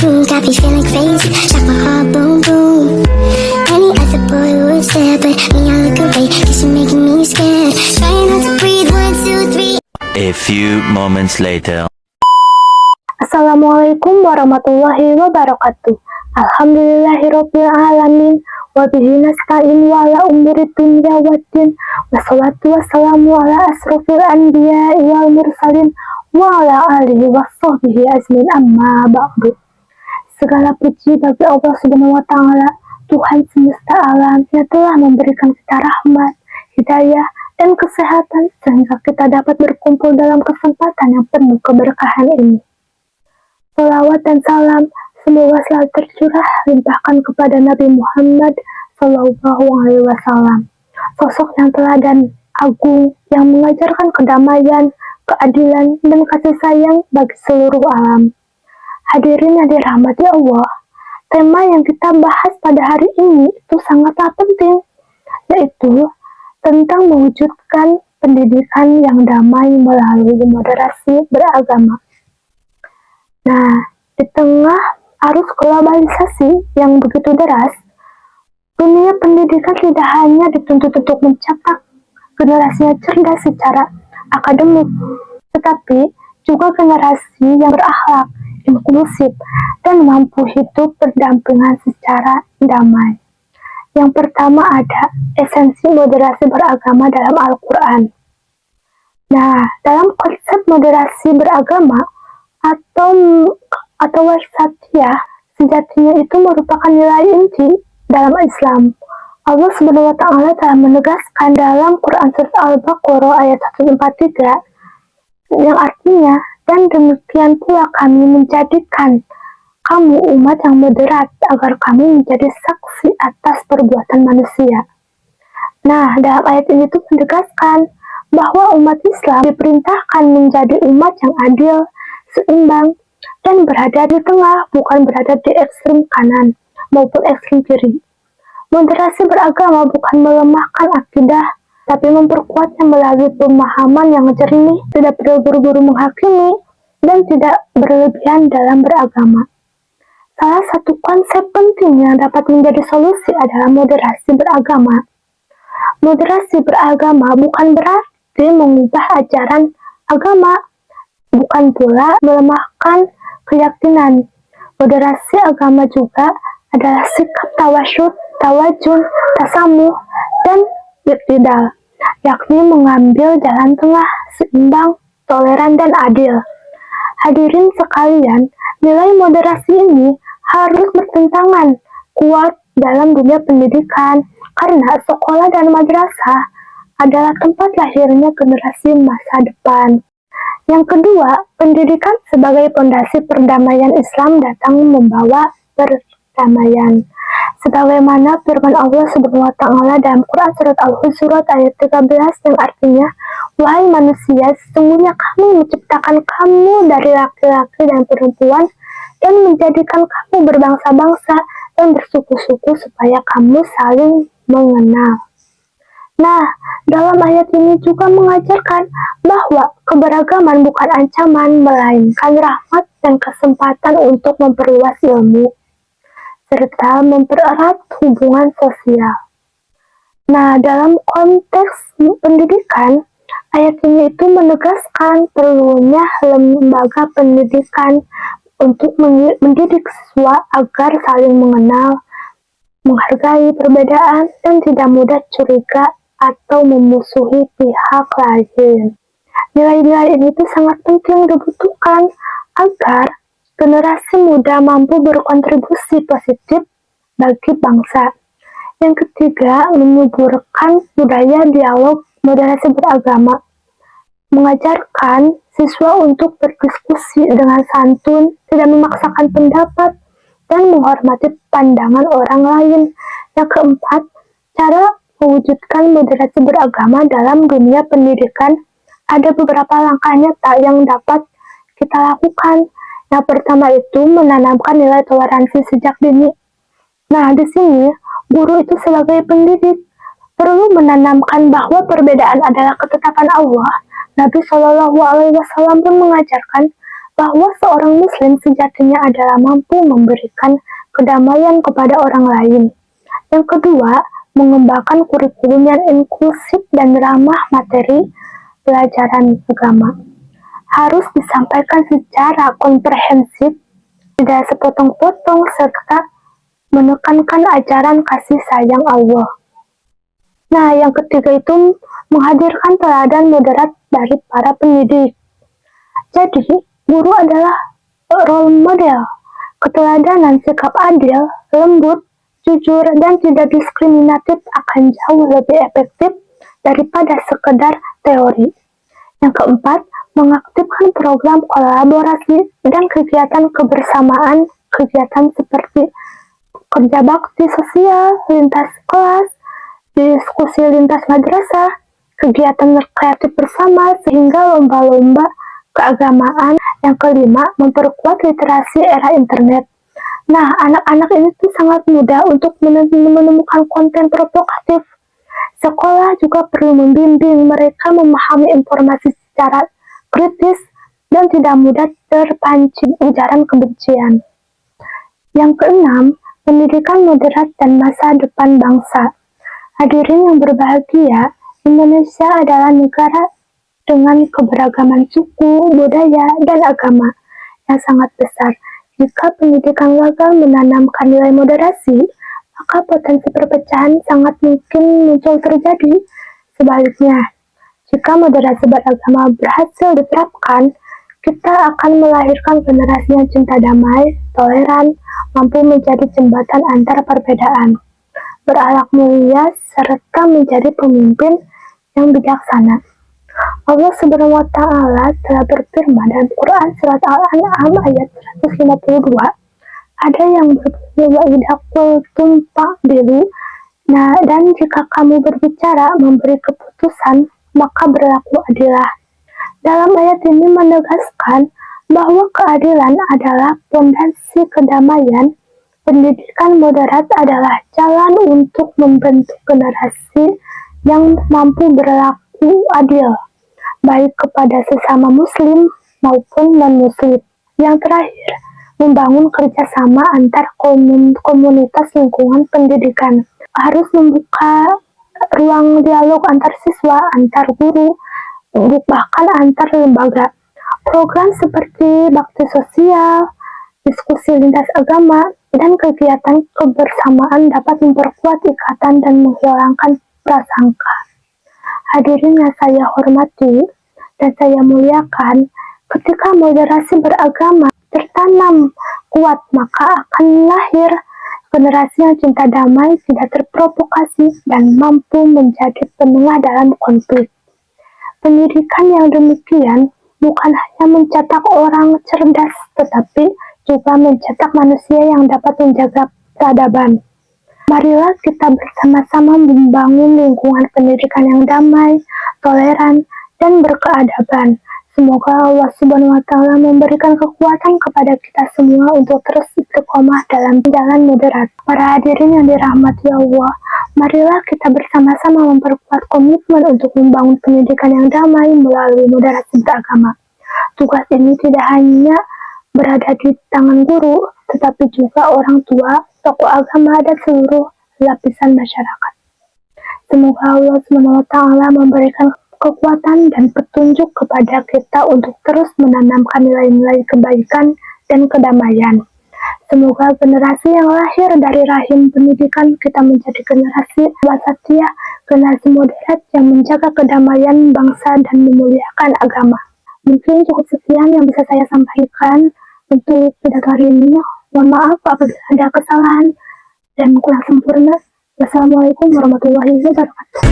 me, got me feeling crazy. Shot my heart, boom, boom. Any other boy would stare, but me, I look away, cause you're making me scared. Trying not to breathe, 1, 2, 3. A few moments later. Assalamualaikum warahmatullahi wabarakatuh. Alhamdulillahirabbil alamin. Wa bihi nasta'in wa ala umuri dunya waddin. Wassalatu wassalamu ala asrofil anbiya'i wal mursalin wa ala alihi wassohbihi ajmain, amma ba'du. Segala puji bagi Allah Subhanahu wa taala, Tuhan semesta alam yang telah memberikan kita rahmat, hidayah, dan kesehatan sehingga kita dapat berkumpul dalam kesempatan yang penuh keberkahan ini. Salawat dan salam semoga selalu tercurah limpahkan kepada Nabi Muhammad Sallallahu Alaihi Wasallam, sosok yang teladan agung yang mengajarkan kedamaian, keadilan, dan kasih sayang bagi seluruh alam. Hadirin yang dirahmati Allah, tema yang kita bahas pada hari ini itu sangatlah penting, yaitu tentang mewujudkan pendidikan yang damai melalui moderasi beragama. Nah, di tengah arus globalisasi yang begitu deras, dunia pendidikan tidak hanya dituntut untuk mencetak generasi yang cerdas secara akademik, tetapi juga generasi yang berakhlak, inklusif, dan mampu hidup berdampingan secara damai. Yang pertama ada esensi moderasi beragama dalam Al-Quran. Nah, dalam konsep moderasi beragama atau wasatiyah, sejatinya itu merupakan nilai inti dalam Islam. Allah Subhanahu wa taala telah menegaskan dalam Quran surat Al-Baqarah ayat 143 yang artinya, dan demikian pula kami menjadikan kamu umat yang moderat agar kamu menjadi saksi atas perbuatan manusia. Nah, dalam ayat ini tuh menegaskan bahwa umat Islam diperintahkan menjadi umat yang adil, seimbang, dan berada di tengah, bukan berada di ekstrem kanan maupun ekstrem kiri. Moderasi beragama bukan melemahkan akidah, tapi memperkuatnya melalui pemahaman yang jernih, tidak perlu buru-buru menghakimi, dan tidak berlebihan dalam beragama. Salah satu konsep penting yang dapat menjadi solusi adalah moderasi beragama. Moderasi beragama bukan berarti mengubah ajaran agama, bukan pula melemahkan keyakinan. Moderasi agama juga adalah sikap tawasyud, tawajun, tasamuh, dan iktidal, yakni mengambil jalan tengah, seimbang, toleran, dan adil. Hadirin sekalian, nilai moderasi ini harus bertentangan kuat dalam dunia pendidikan, karena sekolah dan madrasah adalah tempat lahirnya generasi masa depan. Yang kedua, pendidikan sebagai pondasi perdamaian Islam datang membawa perdamaian. Sebagaimana firman Allah Subhanahu wa taala dalam Quran surat Al-Hujurat ayat 13 yang artinya, wahai manusia, sesungguhnya kami menciptakan kamu dari laki-laki dan perempuan dan menjadikan kamu berbangsa-bangsa dan bersuku-suku supaya kamu saling mengenal. Nah, dalam ayat ini juga mengajarkan bahwa keberagaman bukan ancaman, melainkan rahmat dan kesempatan untuk memperluas ilmu, serta mempererat hubungan sosial. Nah, dalam konteks pendidikan, ayat ini itu menegaskan perlunya lembaga pendidikan untuk mendidik siswa agar saling mengenal, menghargai perbedaan, dan tidak mudah curiga atau memusuhi pihak lain. Nilai-nilai ini tuh sangat penting dibutuhkan agar generasi muda mampu berkontribusi positif bagi bangsa. Yang ketiga, menyuburkan budaya dialog moderasi beragama. Mengajarkan siswa untuk berdiskusi dengan santun, tidak memaksakan pendapat, dan menghormati pandangan orang lain. Yang keempat, cara mewujudkan moderasi beragama dalam dunia pendidikan, ada beberapa langkah nyata yang dapat kita lakukan. Yang pertama itu menanamkan nilai toleransi sejak dini. Nah, di sini guru itu sebagai pendidik perlu menanamkan bahwa perbedaan adalah ketetapan Allah. Nabi Shallallahu Alaihi Wasallam pun mengajarkan bahwa seorang muslim sejatinya adalah mampu memberikan kedamaian kepada orang lain. Yang kedua, mengembangkan kurikulum yang inklusif dan ramah materi pelajaran agama. Harus disampaikan secara komprehensif, tidak sepotong-potong, serta menekankan ajaran kasih sayang Allah. Nah, yang ketiga itu menghadirkan teladan moderat dari para pendidik. Jadi, guru adalah role model, keteladanan sikap adil, lembut, jujur, dan tidak diskriminatif akan jauh lebih efektif daripada sekedar teori. Yang keempat, mengaktifkan program kolaborasi dan kegiatan kebersamaan, kegiatan seperti kerja bakti sosial, lintas kelas, diskusi lintas madrasah, kegiatan kreatif bersama, sehingga lomba-lomba keagamaan. Yang kelima, memperkuat literasi era internet. Nah, anak-anak ini tuh sangat mudah untuk menemukan konten provokatif. Sekolah juga perlu membimbing mereka memahami informasi secara kritis dan tidak mudah terpancing ujaran kebencian. Yang keenam, pendidikan moderat dan masa depan bangsa. Hadirin yang berbahagia, Indonesia adalah negara dengan keberagaman suku, budaya, dan agama yang sangat besar. Jika pendidikan gagal menanamkan nilai moderasi, maka potensi perpecahan sangat mungkin muncul terjadi. Sebaliknya, jika moderasi beragama berhasil diterapkan, kita akan melahirkan generasi yang cinta damai, toleran, mampu menjadi jembatan antar perbedaan, berakhlak mulia, serta menjadi pemimpin yang bijaksana. Allah Subhanahu wa Ta'ala telah berfirman dalam Quran surat Al-An'am ayat 152, ada yang berbunyi wa idza qultum fa'dilu. Nah, dan jika kamu berbicara memberi keputusan, maka berlaku adilah. Dalam ayat ini menegaskan bahwa keadilan adalah fondasi kedamaian. Pendidikan moderat adalah jalan untuk membentuk generasi yang mampu berlaku adil, baik kepada sesama muslim maupun non-muslim. Yang terakhir, membangun kerjasama antar komunitas lingkungan pendidikan. Harus membuka ruang dialog antar siswa, antar guru, bahkan antar lembaga. Program seperti bakti sosial, diskusi lintas agama, dan kegiatan kebersamaan dapat memperkuat ikatan dan menghilangkan prasangka. Hadirin yang saya hormati dan saya muliakan, ketika moderasi beragama tertanam kuat, maka akan lahir generasi yang cinta damai, tidak terprovokasi, dan mampu menjadi penengah dalam konflik. Pendidikan yang demikian bukan hanya mencetak orang cerdas, tetapi juga mencetak manusia yang dapat menjaga peradaban. Marilah kita bersama-sama membangun lingkungan pendidikan yang damai, toleran, dan berkeadaban. Semoga Allah Subhanahu wa Ta'ala memberikan kekuatan kepada kita semua untuk terus istiqomah dalam jalan moderat. Para hadirin yang dirahmati Allah, marilah kita bersama-sama memperkuat komitmen untuk membangun pendidikan yang damai melalui moderasi beragama. Tugas ini tidak hanya berada di tangan guru, tetapi juga orang tua, tokoh agama, dan seluruh lapisan masyarakat. Semoga Allah SWT memberikan kekuatan dan petunjuk kepada kita untuk terus menanamkan nilai-nilai kebaikan dan kedamaian. Semoga generasi yang lahir dari rahim pendidikan kita menjadi generasi wasatiyah, generasi moderat yang menjaga kedamaian bangsa dan memuliakan agama. Mungkin cukup sekian yang bisa saya sampaikan untuk pidato hari ini. Mohon maaf apabila ada kesalahan dan kurang sempurna. Wassalamualaikum warahmatullahi wabarakatuh.